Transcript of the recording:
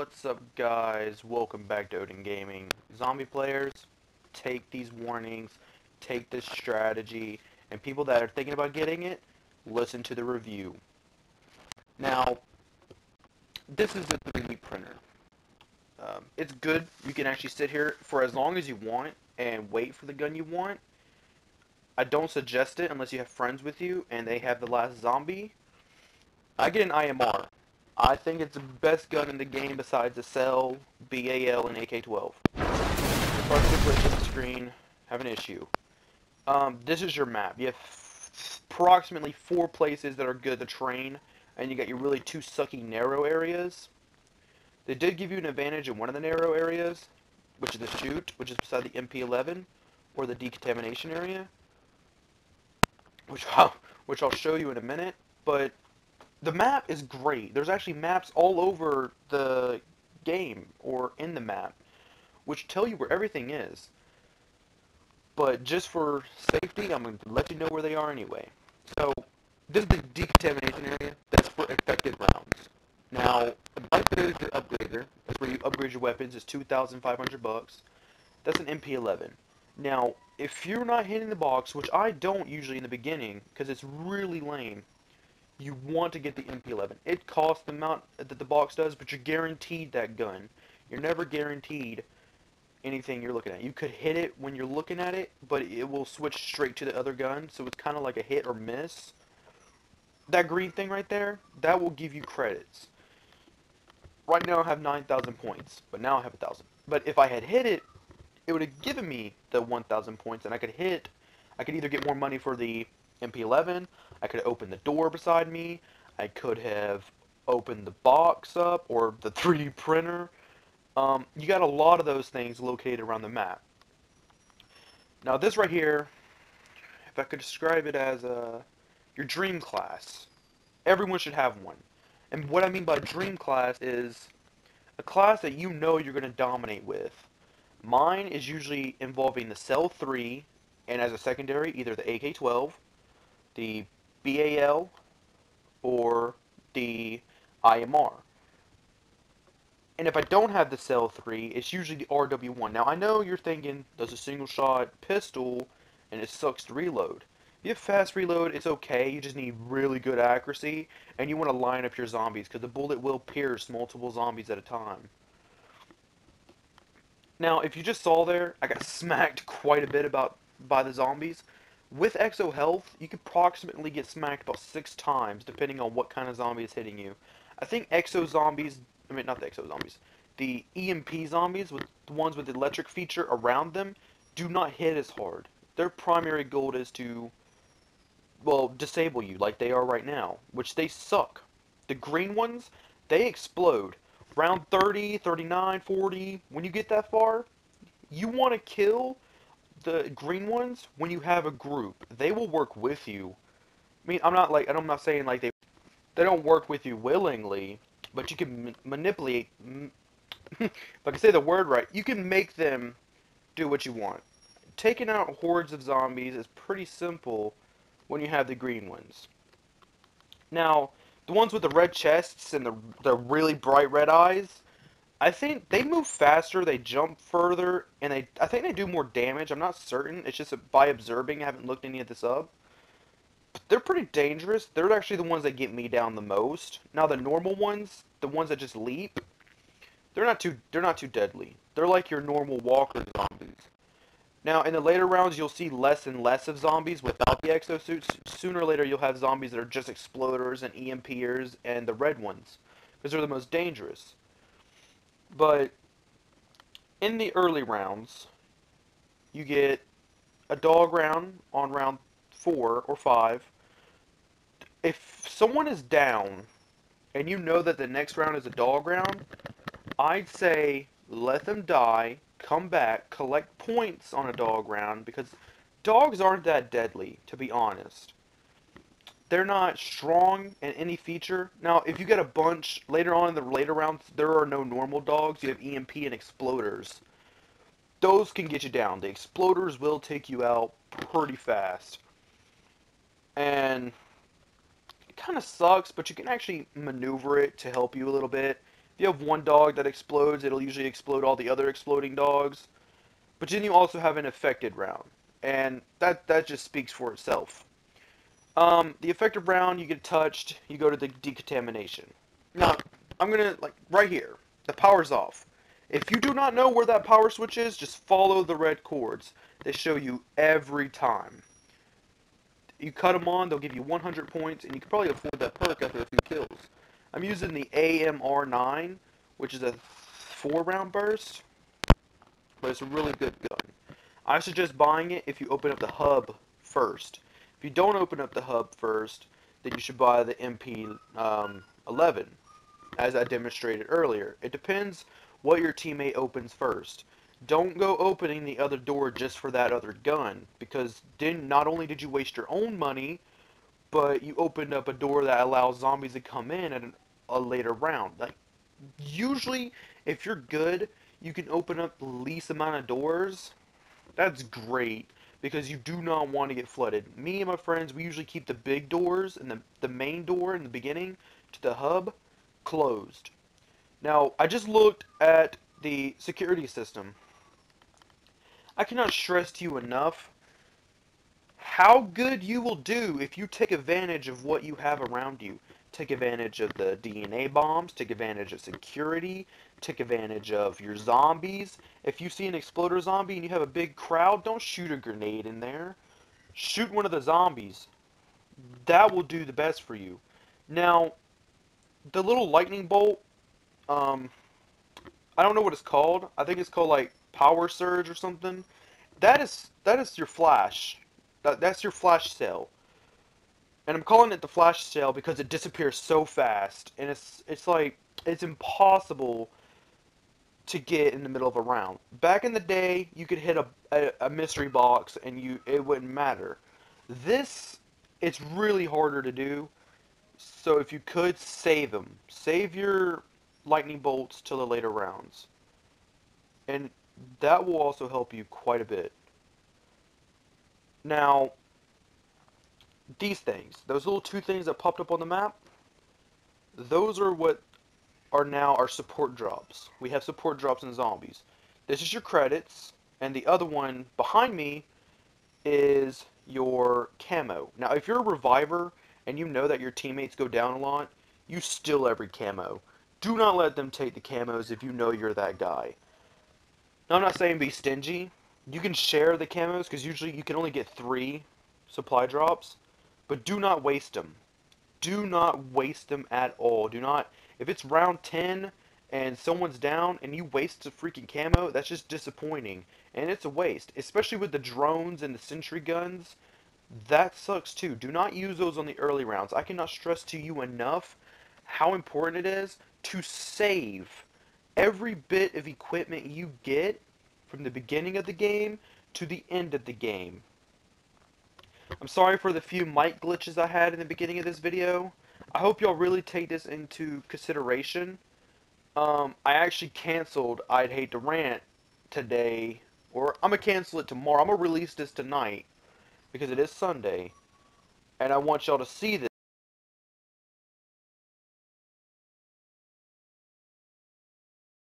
What's up, guys? Welcome back to Odin Gaming. Zombie players, take these warnings, take this strategy, and people that are thinking about getting it, listen to the review. Now, this is a 3D printer. It's good. You can actually sit here for as long as you want and wait for the gun you want. I don't suggest it unless you have friends with you and they have the last zombie. I get an IMR. I think it's the best gun in the game besides the Cell, BAL, and AK-12. Starting to glitch on the screen, have an issue. This is your map. You have approximately 4 places that are good to train, and you got your really 2 sucky narrow areas. They did give you an advantage in one of the narrow areas, which is the chute, which is beside the MP11, or the decontamination area, which I'll show you in a minute, but the map is great. There's actually maps all over the game, or in the map, which tell you where everything is. But just for safety, I'm going to let you know where they are anyway. So, this is the decontamination area. That's for infected rounds. Now, about the upgrader, that's where you upgrade your weapons. It's 2,500 bucks. That's an MP11. Now, if you're not hitting the box, which I don't usually in the beginning, because it's really lame, you want to get the MP11. It costs the amount that the box does, but you're guaranteed that gun. You're never guaranteed anything you're looking at. You could hit it when you're looking at it, but it will switch straight to the other gun, so it's kind of like a hit or miss. That green thing right there, that will give you credits. Right now I have 9,000 points, but now I have 1,000. But if I had hit it, it would have given me the 1,000 points, and I could either get more money for the MP11, I could open the door beside me, I could have opened the box up, or the 3D printer. You got a lot of those things located around the map. Now this right here, if I could describe it as your dream class. Everyone should have one. And what I mean by dream class is a class that you know you're going to dominate with. Mine is usually involving the Cell 3, and as a secondary, either the AK-12, the BAL, or the IMR. And if I don't have the Cell 3, it's usually the RW1. Now, I know you're thinking, does a single-shot pistol, and it sucks to reload. If you have fast reload, it's okay. You just need really good accuracy, and you want to line up your zombies, because the bullet will pierce multiple zombies at a time. Now, if you just saw there, I got smacked quite a bit by the zombies. With Exo Health, you could approximately get smacked about 6 times, depending on what kind of zombie is hitting you. I think Exo Zombies, I mean, not the Exo Zombies, the EMP Zombies, with the ones with the electric feature around them, do not hit as hard. Their primary goal is to, well, disable you, like they are right now, which they suck. The green ones, they explode. Round 30, 39, 40, when you get that far, you want to kill the green ones when you have a group. They will work with you. I mean, I'm not saying like they don't work with you willingly, but you can manipulate. If I can say the word right, you can make them do what you want. Taking out hordes of zombies is pretty simple when you have the green ones. Now, the ones with the red chests and the really bright red eyes, I think they move faster, they jump further, and I think they do more damage. I'm not certain. It's just by observing, I haven't looked any of this up. But they're pretty dangerous. They're actually the ones that get me down the most. Now the normal ones, the ones that just leap, they're not too deadly. They're like your normal walker zombies. Now in the later rounds, you'll see less and less of zombies without the exosuits. Sooner or later, you'll have zombies that are just exploders and EMPers and the red ones, because they're the most dangerous. But in the early rounds, you get a dog round on round 4 or 5. If someone is down and you know that the next round is a dog round, I'd say let them die, come back, collect points on a dog round, because dogs aren't that deadly, to be honest. They're not strong in any feature. Now, if you get a bunch later on in the later rounds, there are no normal dogs. You have EMP and exploders. Those can get you down. The exploders will take you out pretty fast. And it kind of sucks, but you can actually maneuver it to help you a little bit. If you have one dog that explodes, it'll usually explode all the other exploding dogs. But then you also have an affected round, and that just speaks for itself. The affected round, you get touched, you go to the decontamination. Now, I'm gonna, like, right here, the power's off. If you do not know where that power switch is, just follow the red cords. They show you every time. You cut them on, they'll give you 100 points, and you can probably afford that perk after a few kills. I'm using the AMR9, which is a 4-round burst, but it's a really good gun. I suggest buying it if you open up the hub first. If you don't open up the hub first, then you should buy the MP11, as I demonstrated earlier. It depends what your teammate opens first. Don't go opening the other door just for that other gun, because then not only did you waste your own money, but you opened up a door that allows zombies to come in at a later round. Like, usually, if you're good, you can open up the least amount of doors. That's great, because you do not want to get flooded. Me and my friends, we usually keep the big doors and the main door in the beginning to the hub closed. Now, I just looked at the security system. I cannot stress to you enough how good you will do if you take advantage of what you have around you. Take advantage of the DNA bombs, take advantage of security, take advantage of your zombies. If you see an exploder zombie and you have a big crowd, don't shoot a grenade in there. Shoot one of the zombies. That will do the best for you. Now, the little lightning bolt, um, I don't know what it's called. I think it's called like power surge or something. That is your flash. That's your flash cell. And I'm calling it the flash sale because it disappears so fast, and it's like it's impossible to get in the middle of a round. Back in the day, you could hit a mystery box and it wouldn't matter. This, it's really harder to do. So if you could save them, save your lightning bolts till the later rounds, and that will also help you quite a bit. Now, these things, those little two things that popped up on the map, those are what are now our support drops. We have support drops in zombies. This is your credits, and the other one behind me is your camo. Now, if you're a reviver and you know that your teammates go down a lot, you steal every camo. Do not let them take the camos if you know you're that guy. Now, I'm not saying be stingy. You can share the camos because usually you can only get 3 supply drops, but do not waste them. Do not waste them at all. Do not, if it's round 10 and someone's down and you waste a freaking camo, that's just disappointing. And it's a waste, especially with the drones and the sentry guns. That sucks too. Do not use those on the early rounds. I cannot stress to you enough how important it is to save every bit of equipment you get from the beginning of the game to the end of the game. I'm sorry for the few mic glitches I had in the beginning of this video. I hope y'all really take this into consideration. I actually canceled I'd Hate to Rant today, or I'm going to cancel it tomorrow. I'm going to release this tonight because it is Sunday, and I want y'all to see this.